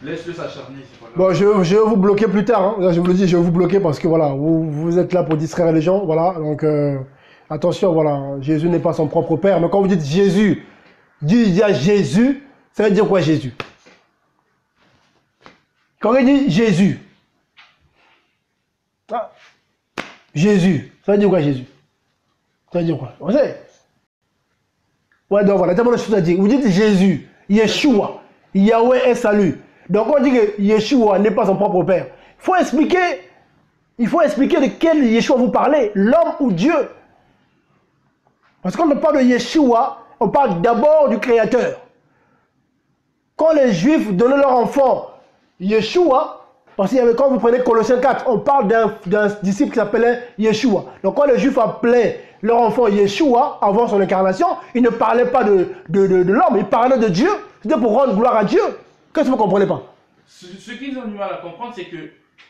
Laisse-le s'acharner, c'est pas grave. Bon, je vais vous bloquer plus tard. Hein. Là, je vous le dis, je vais vous bloquer parce que voilà, vous êtes là pour distraire les gens. Voilà, donc attention, voilà, Jésus n'est pas son propre père. Mais quand vous dites Jésus, il y a Jésus, ça veut dire quoi Jésus? Quand il dit Jésus, ah, Jésus, ça veut dire quoi Jésus? Ça veut dire quoi? Vous savez? Ouais, donc voilà, tellement de choses à dire. Vous dites Jésus, Yeshua, Yahweh est salut. Donc on dit que Yeshua n'est pas son propre père. Il faut expliquer de quel Yeshua vous parlez, l'homme ou Dieu. Parce que quand on parle de Yeshua, on parle d'abord du Créateur. Quand les Juifs donnaient leur enfant Yeshua, parce que quand vous prenez Colossiens 4, on parle d'un disciple qui s'appelait Yeshua. Donc quand les Juifs appelaient leur enfant Yeshua, avant son incarnation, ils ne parlaient pas de l'homme, ils parlaient de Dieu. C'était pour rendre gloire à Dieu. Qu'est-ce que vous ne comprenez pas? Ce qu'ils ont du mal à comprendre, c'est que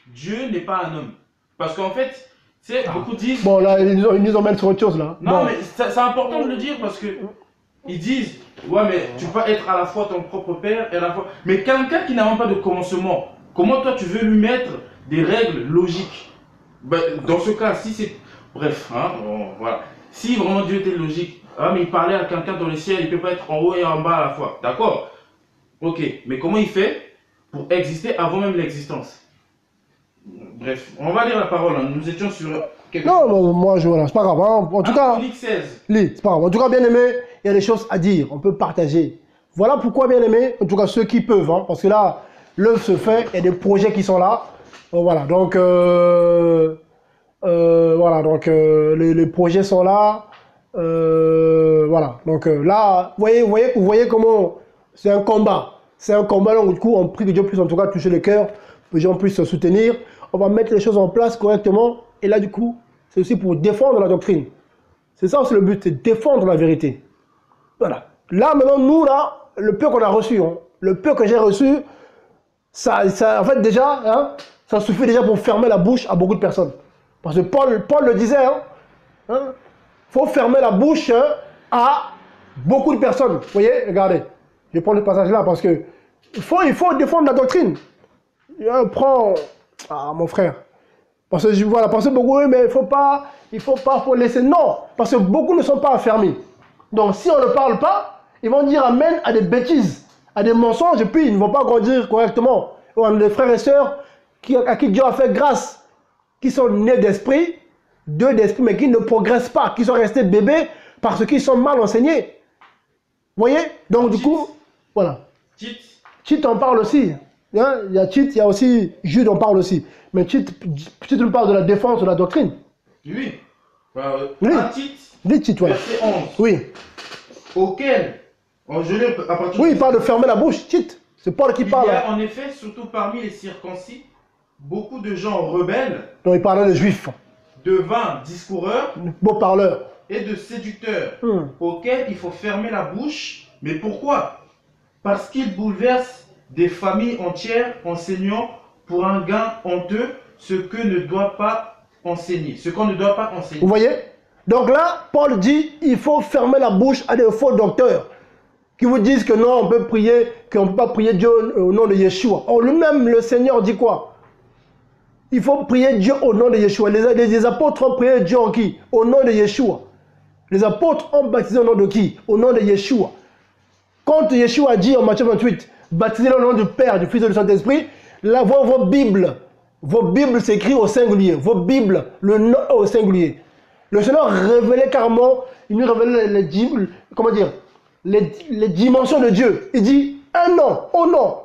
Dieu n'est pas un homme. Parce qu'en fait, beaucoup disent... Bon, là, ils nous emmènent sur autre chose, là. Non, bon. mais c'est important de le dire parce que ils disent, ouais, mais tu peux être à la fois ton propre père et à la fois... Mais quelqu'un qui n'a même pas de commencement, comment toi tu veux lui mettre des règles logiques? Ben, dans ce cas, si c'est... Bref, hein, bon, voilà. Si vraiment Dieu était logique, ah, mais il parlait à quelqu'un dans le ciel, il ne peut pas être en haut et en bas à la fois. D'accord? Ok, mais comment il fait pour exister avant même l'existence? Bref, on va lire la parole. Hein. Nous étions sur quelque chose. Non, moi, voilà, c'est pas grave. Hein. En tout cas, Chronique 16. c'est pas grave. En tout cas, bien aimé, il y a des choses à dire. On peut partager. Voilà pourquoi, bien aimé, en tout cas, ceux qui peuvent, hein, parce que là, l'œuvre se fait, il y a des projets qui sont là. Voilà, donc, les projets sont là. Voilà, donc là, vous voyez comment c'est un combat. C'est un combat, donc du coup, on prie que Dieu puisse en tout cas toucher le cœur, que les gens puissent se soutenir. On va mettre les choses en place correctement. Et là, du coup, c'est aussi pour défendre la doctrine. C'est ça aussi le but, c'est défendre la vérité. Voilà. Là, maintenant, nous, là, le peu qu'on a reçu, hein, le peu que j'ai reçu, ça, en fait, déjà, hein, ça suffit déjà pour fermer la bouche à beaucoup de personnes. Parce que Paul le disait, hein, faut fermer la bouche à beaucoup de personnes. Vous voyez, regardez. Je prends le passage là parce que il faut défendre la doctrine. Prends, mon frère. Parce que voilà, parce que beaucoup, mais il faut laisser. Non, parce que beaucoup ne sont pas affermis. Donc si on ne parle pas, ils vont dire amen à des bêtises, à des mensonges, et puis ils ne vont pas grandir correctement. On a des frères et sœurs à qui Dieu a fait grâce, qui sont nés d'esprit, mais qui ne progressent pas, qui sont restés bébés parce qu'ils sont mal enseignés. Vous voyez? Donc du coup, voilà. Tite en parle aussi. Hein? Il y a Tite, il y a aussi Jude en parle aussi. Mais Tite nous parle de la défense de la doctrine. Oui. Oui. Tite, voilà. Verset 11. Oui. Auquel, je lis à partir oui, il parle de fermer la bouche. Tite, c'est Paul qui parle. Il y a en effet, surtout parmi les circoncis, beaucoup de gens rebelles. Donc il parlait de juifs. De vains discoureurs. Beaux parleurs. Et de séducteurs. Auxquels il faut fermer la bouche. Mais pourquoi? Parce qu'ils bouleversent des familles entières enseignant pour un gain honteux ce qu'on ne doit pas enseigner. Vous voyez? Donc là, Paul dit, il faut fermer la bouche à des faux docteurs qui vous disent que non, on peut prier, qu'on ne peut pas prier Dieu au nom de Yeshua. Or, lui-même, le Seigneur dit quoi? Il faut prier Dieu au nom de Yeshua. Les apôtres ont prié Dieu en qui? Au nom de Yeshua. Les apôtres ont baptisé au nom de qui? Au nom de Yeshua. Quand Yeshua dit en Matthieu 28, baptisez au nom du Père, du Fils et du Saint-Esprit, là, vos Bibles s'écrivent au singulier. Vos Bibles, le nom au singulier. Le Seigneur révélait carrément, il nous révélait les dimensions de Dieu. Il dit, un nom, au nom,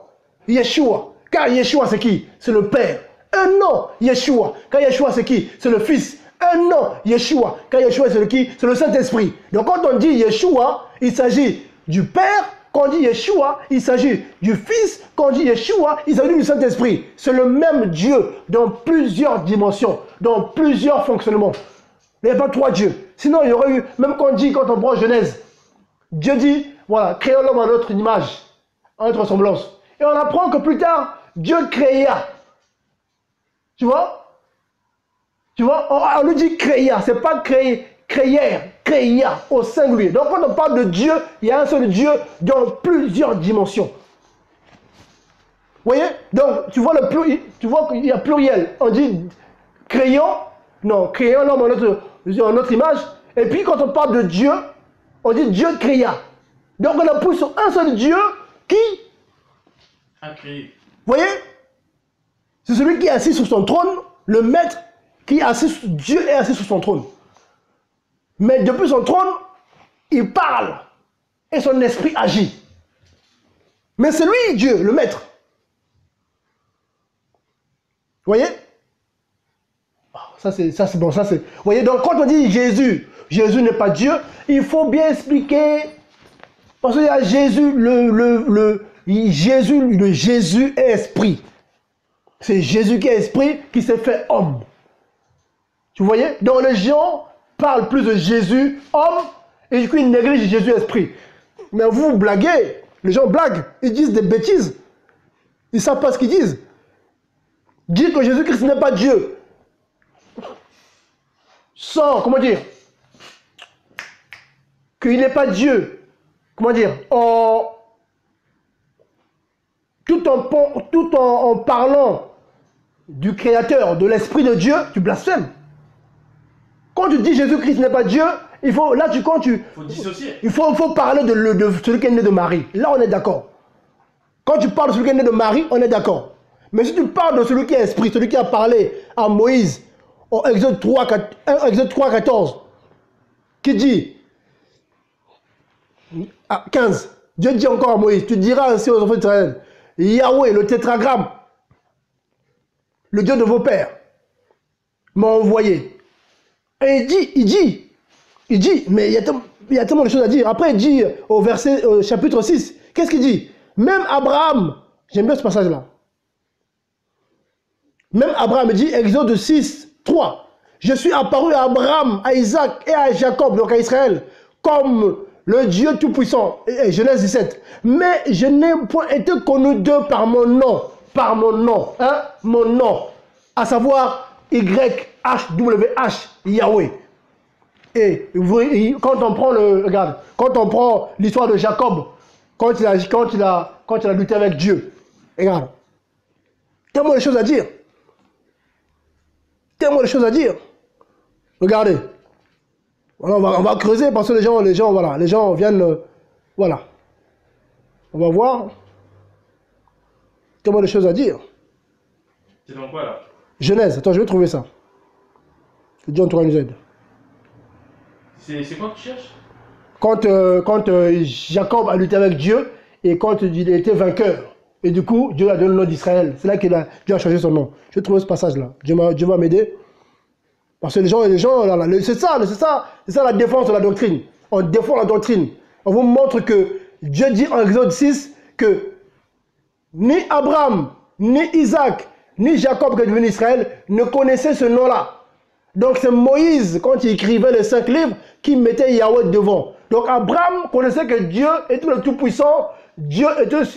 Yeshua. Car Yeshua, c'est qui? C'est le Père. Un nom, Yeshua. Car Yeshua, c'est qui? C'est le Fils. Un nom, Yeshua. Car Yeshua, c'est qui? C'est le Saint-Esprit. Donc quand on dit Yeshua, il s'agit du Père. Quand on dit Yeshua, il s'agit du Fils. Quand on dit Yeshua, il s'agit du Saint-Esprit. C'est le même Dieu dans plusieurs dimensions, dans plusieurs fonctionnements. Il n'y a pas trois dieux. Sinon, il y aurait eu, même quand on prend Genèse, Dieu dit, voilà, créons l'homme à notre image, à notre ressemblance. Et on apprend que plus tard, Dieu créa. Tu vois? On lui dit créa, c'est pas créer, créa au singulier. Donc quand on parle de Dieu, il y a un seul Dieu dans plusieurs dimensions. voyez? Donc, tu vois, tu vois qu'il y a pluriel. On dit créant, non, créant l'homme en notre image. Et puis, quand on parle de Dieu, on dit Dieu créa. Donc, on appuie sur un seul Dieu qui a créé. Vous voyez? C'est celui qui est assis sur son trône, le maître qui est assis, Dieu est assis sur son trône. Mais depuis son trône, il parle et son esprit agit. Mais c'est lui, Dieu, le maître. Vous voyez? Ça c'est bon, ça c'est... Vous voyez, donc quand on dit Jésus, Jésus n'est pas Dieu, il faut bien expliquer. Parce qu'il y a Jésus, Jésus est esprit. C'est Jésus qui est esprit qui s'est fait homme. Tu voyez? Donc les gens parlent plus de Jésus homme et du coup ils négligent Jésus esprit. Mais vous blaguez, les gens blaguent, ils disent des bêtises. Ils ne savent pas ce qu'ils disent. Dire que Jésus-Christ n'est pas Dieu. Sans, comment dire? Qu'il n'est pas Dieu. Comment dire? Tout en parlant du Créateur, de l'Esprit de Dieu, tu blasphèmes. Quand tu dis Jésus-Christ n'est pas Dieu, il faut, là, quand tu... Il faut dissocier. Il faut parler de celui qui est né de Marie. Là, on est d'accord. Quand tu parles de celui qui est né de Marie, on est d'accord. Mais si tu parles de celui qui est esprit, celui qui a parlé à Moïse, en Exode 3, 14, qui dit, 15, Dieu dit encore à Moïse, tu diras ainsi aux enfants d'Israël, Yahweh, le tétragramme, le Dieu de vos pères, m'a envoyé. Et il dit, mais il y a tellement de choses à dire. Après, il dit au chapitre 6, qu'est-ce qu'il dit? Même Abraham, j'aime bien ce passage-là. Même Abraham, il dit, Exode 6, 3, je suis apparu à Abraham, à Isaac et à Jacob, donc à Israël, comme le Dieu Tout-Puissant, Genèse 17. Mais je n'ai point été connu d'eux par mon nom, hein, mon nom, à savoir YHWH, Yahweh. Et quand on prend regarde, quand on prend l'histoire de Jacob, quand il a lutté avec Dieu, regarde, tellement de choses à dire. Tellement de choses à dire. Regardez. Voilà, on va creuser parce que les gens viennent, voilà. On va voir. Tellement de choses à dire. C'est dans quoi là? Genèse, attends, je vais trouver ça. John 3 nous aide. C'est quoi que tu cherches? Quand Jacob a lutté avec Dieu et quand il était vainqueur. Et du coup, Dieu a donné le nom d'Israël. C'est là Dieu a changé son nom. Je vais trouver ce passage-là. Dieu va m'aider. Parce que les gens c'est ça la défense de la doctrine. On défend la doctrine. On vous montre que Dieu dit en Exode 6 que ni Abraham, ni Isaac, ni Jacob qui est devenu Israël ne connaissaient ce nom-là. Donc c'est Moïse, quand il écrivait les 5 livres, qui mettait Yahweh devant. Donc Abraham connaissait que Dieu était le Tout-Puissant, Dieu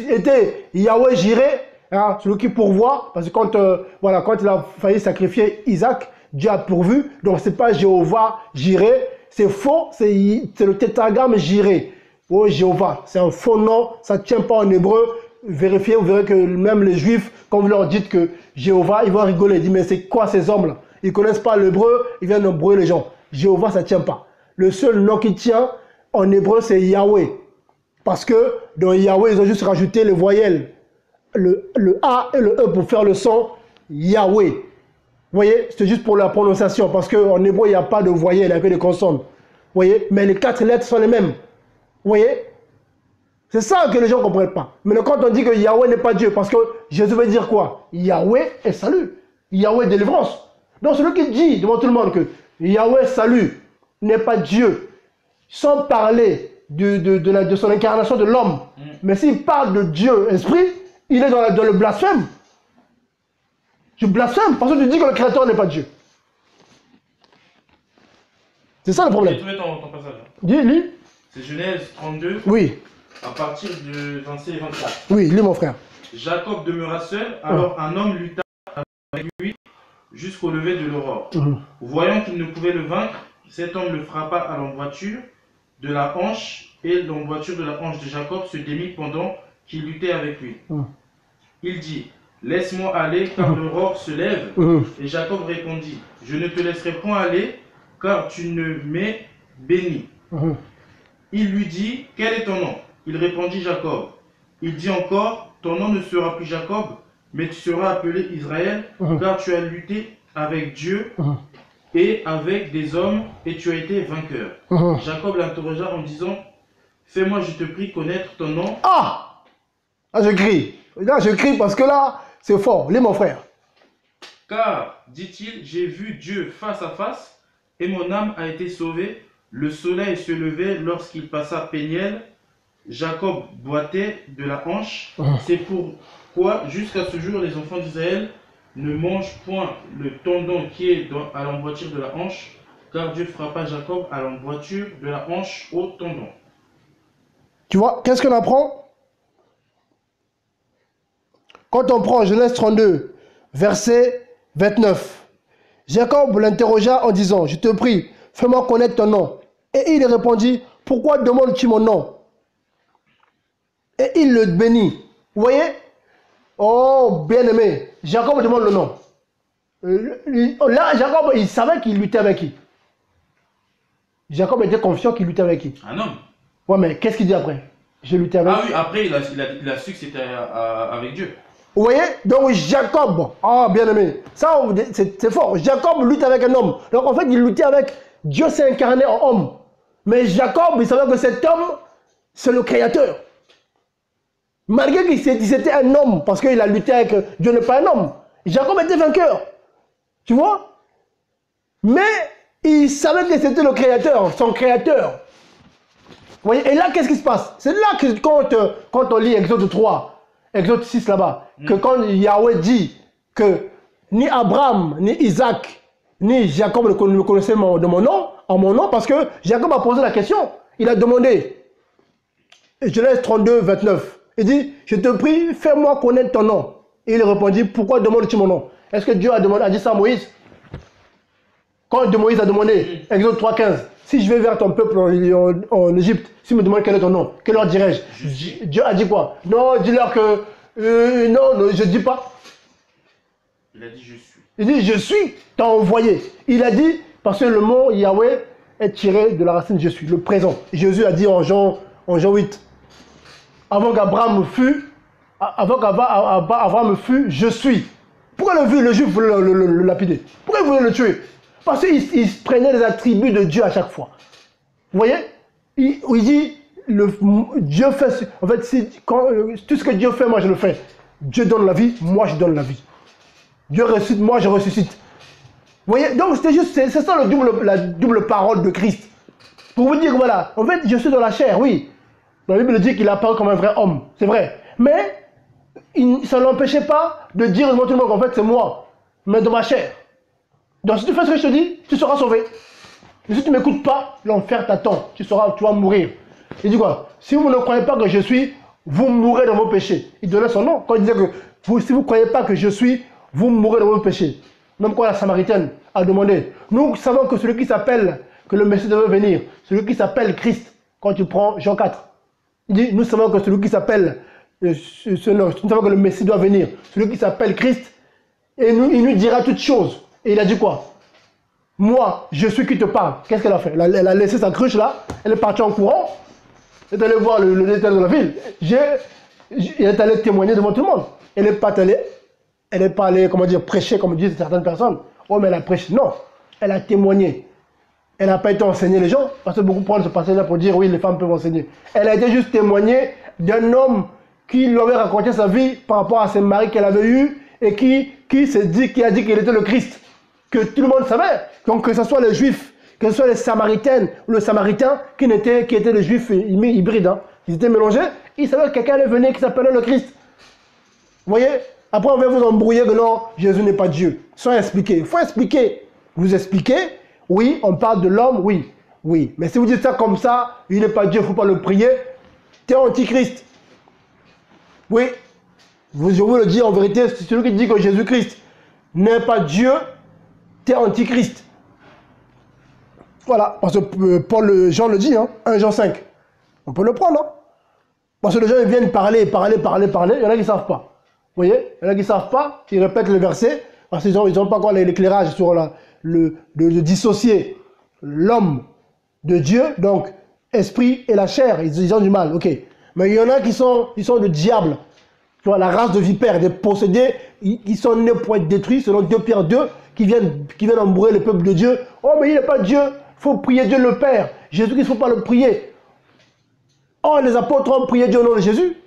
était Yahweh Jireh, hein, celui qui pourvoit, parce que quand il a failli sacrifier Isaac, Dieu a pourvu, donc c'est pas Jéhovah Jireh, c'est faux, c'est le tétragramme Jireh. Oh Jéhovah, c'est un faux nom, ça ne tient pas en hébreu. Vérifiez, vous verrez que même les Juifs, quand vous leur dites que Jéhovah, ils vont rigoler, ils disent mais c'est quoi ces hommes-là? Ils ne connaissent pas l'hébreu, ils viennent embrouiller les gens. Jéhovah, ça ne tient pas. Le seul nom qui tient en hébreu, c'est Yahweh. Parce que dans Yahweh, ils ont juste rajouté les voyelles. Le A et le E pour faire le son Yahweh. Vous voyez, c'est juste pour la prononciation. Parce qu'en hébreu, il n'y a pas de voyelles, il n'y a que des consonnes. Vous voyez, mais les 4 lettres sont les mêmes. Vous voyez? C'est ça que les gens ne comprennent pas. Mais quand on dit que Yahweh n'est pas Dieu, parce que Jésus veut dire quoi? Yahweh est salut. Yahweh délivrance. Donc celui qui dit devant tout le monde que Yahweh salut n'est pas Dieu, sans parler de son incarnation de l'homme, mais s'il parle de Dieu esprit, il est dans le blasphème. Tu blasphèmes parce que tu dis que le Créateur n'est pas Dieu. C'est ça le problème. J'ai trouvé ton passage. Lis. C'est Genèse 32. Oui. À partir de 26 et 24. Oui, lis mon frère. Jacob demeura seul, alors un homme lutta avec lui jusqu'au lever de l'aurore. Voyant qu'il ne pouvait le vaincre, cet homme le frappa à l'emboîture de la hanche, et l'emboîture de la hanche de Jacob se démit pendant qu'il luttait avec lui. Il dit, laisse-moi aller, car l'aurore se lève. Et Jacob répondit, je ne te laisserai point aller, car tu ne m'es béni. Il lui dit, quel est ton nom? Il répondit, Jacob. Il dit encore, ton nom ne sera plus Jacob, mais tu seras appelé Israël, car tu as lutté avec Dieu et avec des hommes, et tu as été vainqueur. Jacob l'interrogea en disant, fais-moi, je te prie, connaître ton nom. Ah! Là, je crie. Là, je crie parce que là, c'est fort. Lis, mon frère. Car, dit-il, j'ai vu Dieu face à face, et mon âme a été sauvée. Le soleil se levait lorsqu'il passa Péniel. Jacob boitait de la hanche. C'est pourquoi, jusqu'à ce jour, les enfants d'Israël ne mangent point le tendon qui est à l'emboîture de la hanche, car Dieu frappa Jacob à l'emboîture de la hanche au tendon. Tu vois, qu'est-ce qu'on apprend? Quand on prend Genèse 32, verset 29, Jacob l'interrogea en disant, je te prie, fais-moi connaître ton nom. Et il répondit, pourquoi demandes-tu mon nom? Et il le bénit. Vous voyez? Oh, bien-aimé, Jacob demande le nom. Là, Jacob, il savait qu'il luttait avec qui? Jacob était confiant qu'il luttait avec qui? Un homme. Ouais, mais qu'est-ce qu'il dit après? Je luttais avec... Ah oui, après, il a su que c'était avec Dieu. Vous voyez? Donc Jacob, ah bien-aimé, ça c'est fort. Jacob lutte avec un homme. Donc en fait, il luttait avec... Dieu s'est incarné en homme. Mais Jacob, il savait que cet homme, c'est le Créateur. Malgré qu'il c'était un homme, parce qu'il a lutté avec... Dieu n'est pas un homme. Jacob était vainqueur. Tu vois? Mais il savait que c'était le Créateur, son Créateur. Vous voyez? Et là, qu'est-ce qui se passe? C'est là que quand on lit Exode 3, Exode 6 là-bas, que quand Yahweh dit que ni Abraham, ni Isaac, ni Jacob ne connaissaient de mon nom, en mon nom, parce que Jacob a posé la question. Il a demandé, Genèse 32, 29, il dit, je te prie, fais-moi connaître ton nom. Et il répondit, pourquoi demandes-tu mon nom? Est-ce que Dieu a dit ça à Moïse? Quand Moïse a demandé, Exode 3, 15, si je vais vers ton peuple en Égypte, s'ils me demandent quel est ton nom, que leur dirais-je? Dieu a dit quoi? Non, dis-leur que, non, je ne dis pas. Il a dit, je suis. Il dit, je suis, t'as envoyé. Il a dit, parce que le mot Yahweh est tiré de la racine je suis, le présent. Jésus a dit en Jean 8, avant qu'Abraham fût, je suis. Pourquoi le juif voulait le lapider? Pourquoi il voulait le tuer? Parce qu'il prenait les attributs de Dieu à chaque fois. Vous voyez? Il dit, Dieu fait, en fait, tout ce que Dieu fait, moi je le fais. Dieu donne la vie, moi je donne la vie. Dieu ressuscite, moi je ressuscite. Vous voyez? Donc c'est ça la double parole de Christ. Pour vous dire que voilà, en fait, je suis dans la chair, oui. La Bible dit qu'il apparaît comme un vrai homme, c'est vrai. Mais ça ne l'empêchait pas de dire devant tout le monde qu'en fait c'est moi, mais dans ma chair. Donc si tu fais ce que je te dis, tu seras sauvé. Mais si tu ne m'écoutes pas, l'enfer t'attend, tu vas mourir. Il dit quoi? Si vous ne croyez pas que je suis, vous mourrez dans vos péchés. Il donnait son nom. Quand il disait que si vous ne croyez pas que je suis, vous mourrez dans vos péchés. Même quand la Samaritaine a demandé. Nous savons que celui qui s'appelle, que le Messie devait venir, celui qui s'appelle Christ, quand tu prends Jean 4, il dit, nous savons que celui qui s'appelle, nous savons que le Messie doit venir, celui qui s'appelle Christ, et il nous dira toutes choses. Et il a dit quoi? Moi, je suis qui te parle. Qu'est-ce qu'elle a fait? Elle a laissé sa cruche là, elle est partie en courant, elle est allée voir le détail de la ville. Elle est allée témoigner devant tout le monde. Elle n'est pas allée, comment dire, prêcher comme disent certaines personnes. Oh, mais elle a prêché. Non, elle a témoigné. Elle n'a pas été enseignée les gens, parce que beaucoup prennent ce passage-là pour dire oui, les femmes peuvent enseigner. Elle a été juste témoignée d'un homme qui lui avait raconté sa vie par rapport à ses maris qu'elle avait eus et qui a dit qu'il était le Christ. Que tout le monde savait. Donc que ce soit les Juifs, que ce soit les Samaritaines ou le Samaritain qui étaient les Juifs hybrides, hein. Ils étaient mélangés, ils savaient que quelqu'un allait venir qui s'appelait le Christ. Vous voyez? Après on va vous embrouiller que non, Jésus n'est pas Dieu. Sans expliquer. Il faut expliquer. Vous expliquez, oui, on parle de l'homme, oui. Oui. Mais si vous dites ça comme ça, il n'est pas Dieu, il ne faut pas le prier, tu es antichrist. Oui. Je vous le dis en vérité, c'est celui qui dit que Jésus-Christ n'est pas Dieu, tu es antichrist. Voilà, parce que Jean le dit, hein, 1 Jean 5. On peut le prendre, hein. Parce que les gens ils viennent parler, il y en a qui ne savent pas. voyez, il y en a qui ne savent pas, ils répètent le verset, parce qu'ils n'ont pas encore l'éclairage sur de dissocier l'homme de Dieu, donc esprit et la chair, ils ont du mal, ok. Mais il y en a qui sont le diable, tu vois, la race de vipères, des possédés, ils sont nés pour être détruits, selon 2 Pierre 2, qui viennent embrouiller le peuple de Dieu. Oh, mais il n'est pas Dieu, il faut prier Dieu le Père. Jésus, il ne faut pas le prier. Oh, les apôtres ont prié Dieu au nom de Jésus.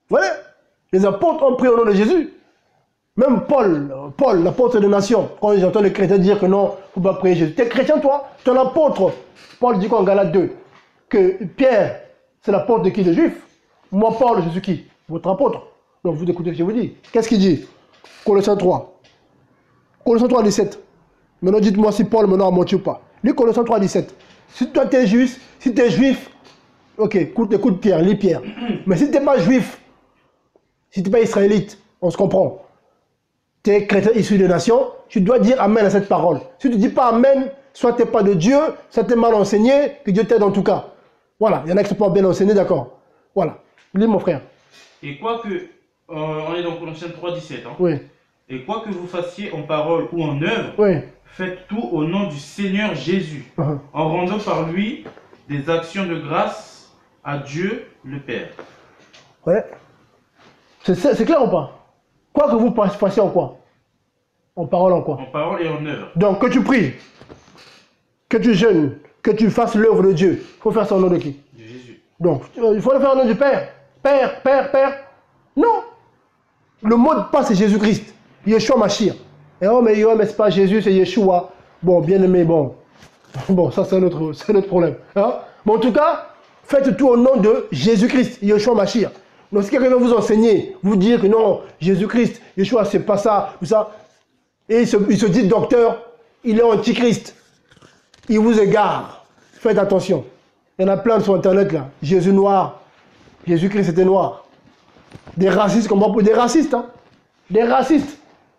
Voilà, les apôtres ont prié au nom de Jésus. Même Paul, l'apôtre des nations, quand j'entends les chrétiens dire que non, il ne faut pas prier Jésus. Tu es chrétien, toi? Tu es un apôtre. Paul dit quoi en Galates 2? Que Pierre, c'est l'apôtre de qui? Des Juifs. Moi, Paul, je suis qui? Votre apôtre. Donc, vous écoutez ce que je vous dis. Qu'est-ce qu'il dit? Colossiens 3. Colossiens 3, 17. Maintenant, dites-moi si Paul maintenant a menti ou pas. Lis Colossiens 3, 17. Si toi, tu es juif, si tu es juif, ok, écoute Pierre, lis Pierre. Mais si tu n'es pas juif, si tu n'es pas israélite, on se comprend. Tu es chrétien issu des nations, tu dois dire Amen à cette parole. Si tu ne dis pas Amen, soit tu n'es pas de Dieu, soit tu es mal enseigné, que Dieu t'aide en tout cas. Voilà, il y en a qui ne sont pas bien enseignés, d'accord. Voilà, lis mon frère. Et quoi que, on est dans Colossiens 3, 17. Hein. Oui. Et quoi que vous fassiez en parole ou en œuvre, Oui. faites tout au nom du Seigneur Jésus, en rendant par lui des actions de grâce à Dieu le Père. Ouais. C'est clair ou pas? Quoi que vous fassiez en quoi? En parole en quoi? En parole et en œuvre. Donc que tu pries, que tu jeûnes, que tu fasses l'œuvre de Dieu, il faut faire ça au nom de qui? De Jésus. Donc il faut le faire au nom du Père. Père. Non. Le mot de passe c'est Jésus-Christ. Yeshua Mashiach. Et oh mais c'est pas Jésus, c'est Yeshua. Bon, bien aimé, bon. Bon, ça c'est notre problème. Hein? Bon, en tout cas, faites tout au nom de Jésus-Christ, Yeshua Mashiach. Donc si quelqu'un va vous enseigner, vous dire que non, Jésus-Christ, Yeshua, c'est pas ça, ou ça, et il se dit docteur, il est antichrist. Il vous égare. Faites attention. Il y en a plein sur internet là. Jésus noir. Jésus-Christ était noir. Des racistes, des racistes, hein. Des racistes.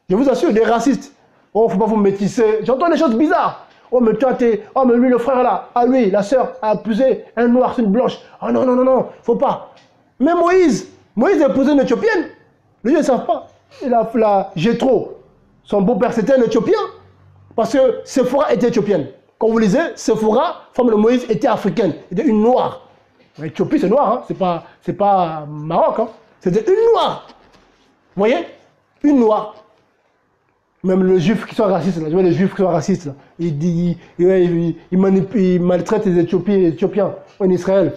Je vous assure, des racistes. Oh, faut pas vous métisser. J'entends des choses bizarres. Oh, mais toi, oh, mais lui, le frère là. Ah, lui, la sœur a épousé un noir, c'est une blanche. Ah, non, faut pas. Mais Moïse a épousé une Éthiopienne. Les gens ne savent pas. Jéthro, son beau-père, c'était un Éthiopien. Parce que Séphora était éthiopienne. Quand vous lisez, Séphora, femme de Moïse, était africaine. C'était une noire. L'Éthiopie, c'est noir, hein. C'est pas Maroc, hein. C'était une noire. Vous voyez? Une noire. Même les juifs qui sont racistes, là. Je vois les juifs qui sont racistes, là. Ils maltraitent les Éthiopiens en Israël.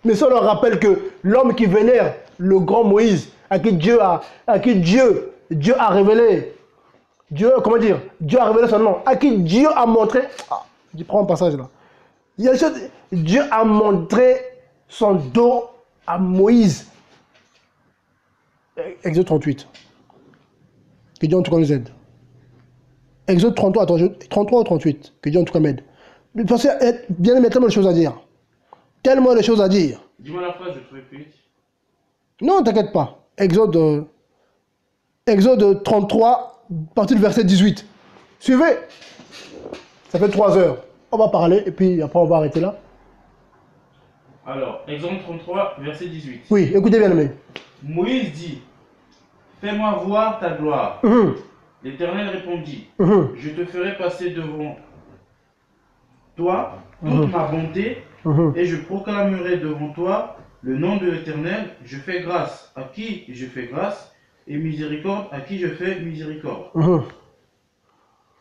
Mais ça leur rappelle que l'homme qui vénère le grand Moïse, à qui Dieu a révélé, Dieu a révélé son nom, à qui Dieu a montré, je prends un passage là, Dieu a montré son dos à Moïse. Exode 38. Que Dieu en tout cas nous aide. Exode 33, attends, 33 ou 38, que Dieu en tout cas m'aide. Parce que, bien aimé, tellement de choses à dire. Tellement de choses à dire. Dis-moi la phrase, je trouvais plus vite. Non, t'inquiète pas. Exode 33, partie du verset 18. Suivez. Ça fait 3 heures. On va parler et puis après on va arrêter là. Alors, Exode 33, verset 18. Oui, écoutez bien, aimé. Moïse dit, fais-moi voir ta gloire. L'Éternel répondit, je te ferai passer devant toi toute ma bonté et je proclamerai devant toi le nom de l'Éternel. Je fais grâce à qui je fais grâce et miséricorde à qui je fais miséricorde.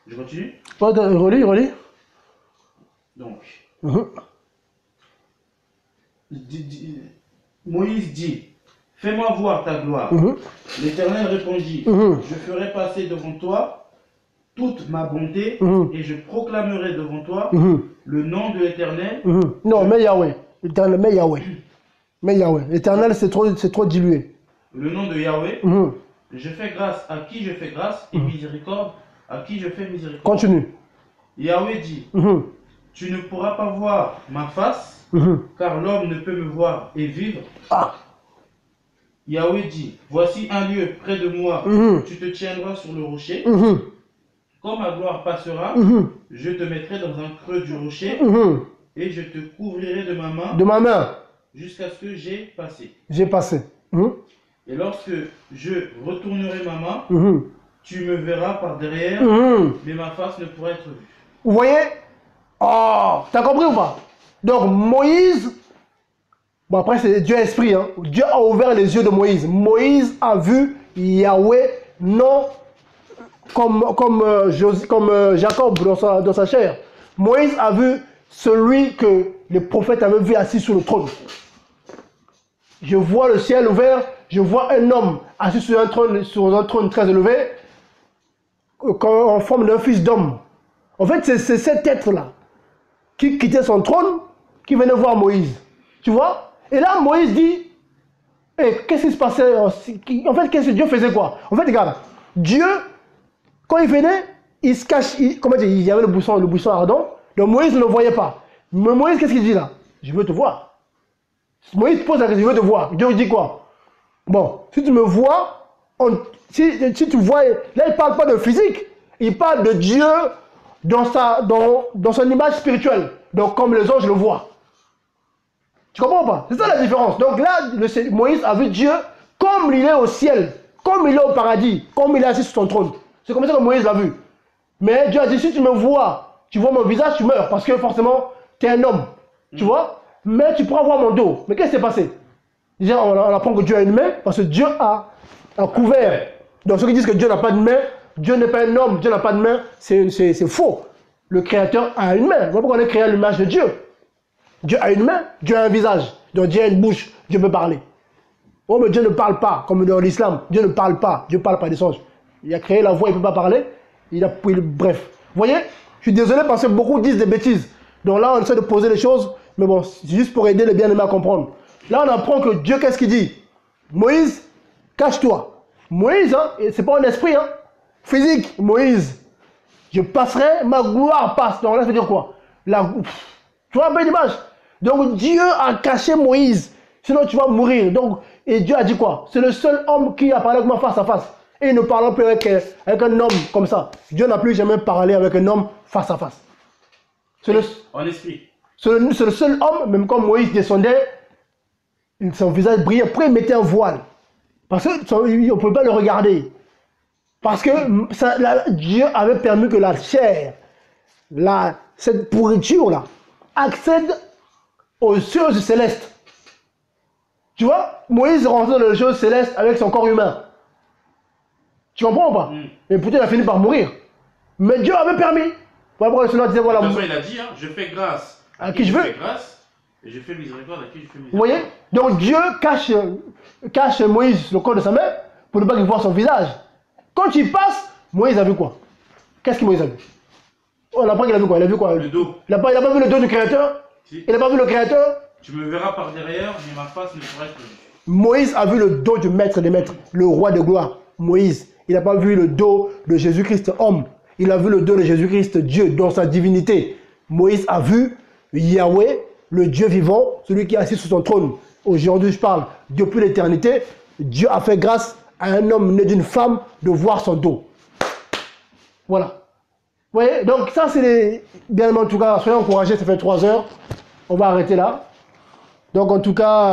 Je continue? Relis. Donc, Moïse dit, fais-moi voir ta gloire. L'Éternel répondit, je ferai passer devant toi toute ma bonté et je proclamerai devant toi le nom de l'Éternel. Non, mais Yahweh. L'Éternel, mais Yahweh. Mais Yahweh. L'Éternel, c'est trop dilué. Le nom de Yahweh. Je fais grâce à qui je fais grâce et miséricorde à qui je fais miséricorde. Continue. Yahweh dit, tu ne pourras pas voir ma face, car l'homme ne peut me voir et vivre. Yahweh dit, voici un lieu près de moi, tu te tiendras sur le rocher. Quand ma gloire passera, je te mettrai dans un creux du rocher et je te couvrirai de ma main. De ma main. Jusqu'à ce que j'ai passé. J'ai passé. Et lorsque je retournerai ma main, Mhm. tu me verras par derrière, Mhm. mais ma face ne pourra être vue. Vous voyez? Oh, t'as compris ou pas? Donc Moïse, bon après c'est Dieu esprit, hein. Dieu a ouvert les yeux de Moïse. Moïse a vu Yahweh, non comme Jacob dans sa chair. Moïse a vu celui que les prophètes avaient vu assis sur le trône. Je vois le ciel ouvert, je vois un homme assis sur un trône très élevé, en forme d'un fils d'homme. En fait, c'est cet être-là qui quittait son trône, qui venait voir Moïse. Tu vois? Et là, Moïse dit, eh, qu'est-ce qui se passait? En fait, qu'est-ce que Dieu faisait quoi? En fait, regarde, Dieu, quand il venait, il se cache, comment dire, il y avait le buisson ardent, donc Moïse ne le voyait pas. Mais Moïse, qu'est-ce qu'il dit là? Je veux te voir. Moïse pose la question, je veux te voir. Dieu dit quoi? Bon, si tu me vois, si tu vois, là il ne parle pas de physique, il parle de Dieu dans son image spirituelle. Donc comme les anges le voient. Tu comprends pas? C'est ça la différence. Donc là, Moïse a vu Dieu comme il est au ciel, comme il est au paradis, comme il est assis sur son trône. C'est comme ça que Moïse l'a vu. Mais Dieu a dit, si tu me vois, tu vois mon visage, tu meurs. Parce que forcément, tu es un homme. Tu vois? Mais tu pourras voir mon dos. Mais qu'est-ce qui s'est passé? Déjà, on apprend que Dieu a une main, parce que Dieu a couvert. Donc ceux qui disent que Dieu n'a pas de main, Dieu n'est pas un homme, Dieu n'a pas de main, c'est faux. Le Créateur a une main. Voilà pourquoi on est créé à l'image de Dieu. Dieu a une main, Dieu a un visage. Donc Dieu a une bouche, Dieu peut parler. Oh, mais Dieu ne parle pas, comme dans l'islam. Dieu ne parle pas, Dieu parle par des songes. Il a créé la voix, il ne peut pas parler. Bref. Vous voyez, je suis désolé parce que beaucoup disent des bêtises. Donc là, on essaie de poser les choses, mais bon, c'est juste pour aider les bien-aimés à comprendre. Là, on apprend que Dieu, qu'est-ce qu'il dit? Moïse, cache-toi. Moïse, hein, c'est pas un esprit, hein. Physique, Moïse. Je passerai, ma gloire passe. Donc là, ça veut dire quoi? Tu vois un peu l'image? Donc Dieu a caché Moïse. Sinon, tu vas mourir. Donc, et Dieu a dit quoi? C'est le seul homme qui a parlé avec moi face à face. Et il ne parle plus avec un homme comme ça. Dieu n'a plus jamais parlé avec un homme face à face. En esprit. C'est le seul homme, même quand Moïse descendait, son visage brillait. Après, il mettait un voile. Parce qu'on ne pouvait pas le regarder. Parce que Dieu avait permis que la chair, cette pourriture-là, accède aux choses célestes. Tu vois, Moïse rentrait dans les choses célestes avec son corps humain. Tu comprends ou pas? Et pourtant, il a fini par mourir. Mais Dieu avait permis. Voilà pourquoi le Seigneur disait, voilà. De toute façon, il a dit, hein, je fais grâce à qui je veux. Grâce, et je fais miséricorde à qui je fais miséricorde. Vous voyez? Donc Dieu cache Moïse le corps de sa main pour ne pas qu'il voie son visage. Quand il passe, Moïse a vu quoi? Qu'est-ce que Moïse a vu? On apprend qu'il a vu quoi? Il a vu quoi? Le dos. Il n'a pas vu le dos du Créateur? Si. Il n'a pas vu le Créateur? Tu me verras par derrière, mais ma face ne pourra être vue. Moïse a vu le dos du Maître des Maîtres, le roi de gloire. Moïse, il n'a pas vu le dos de Jésus-Christ homme. Il a vu le dos de Jésus-Christ Dieu dans sa divinité. Moïse a vu Yahweh, le Dieu vivant, celui qui est assis sur son trône. Aujourd'hui, je parle depuis l'éternité. Dieu a fait grâce à un homme né d'une femme de voir son dos. Voilà. Vous voyez? Donc ça, c'est les... Bien, en tout cas, soyez encouragés, ça fait 3 heures. On va arrêter là. Donc en tout cas...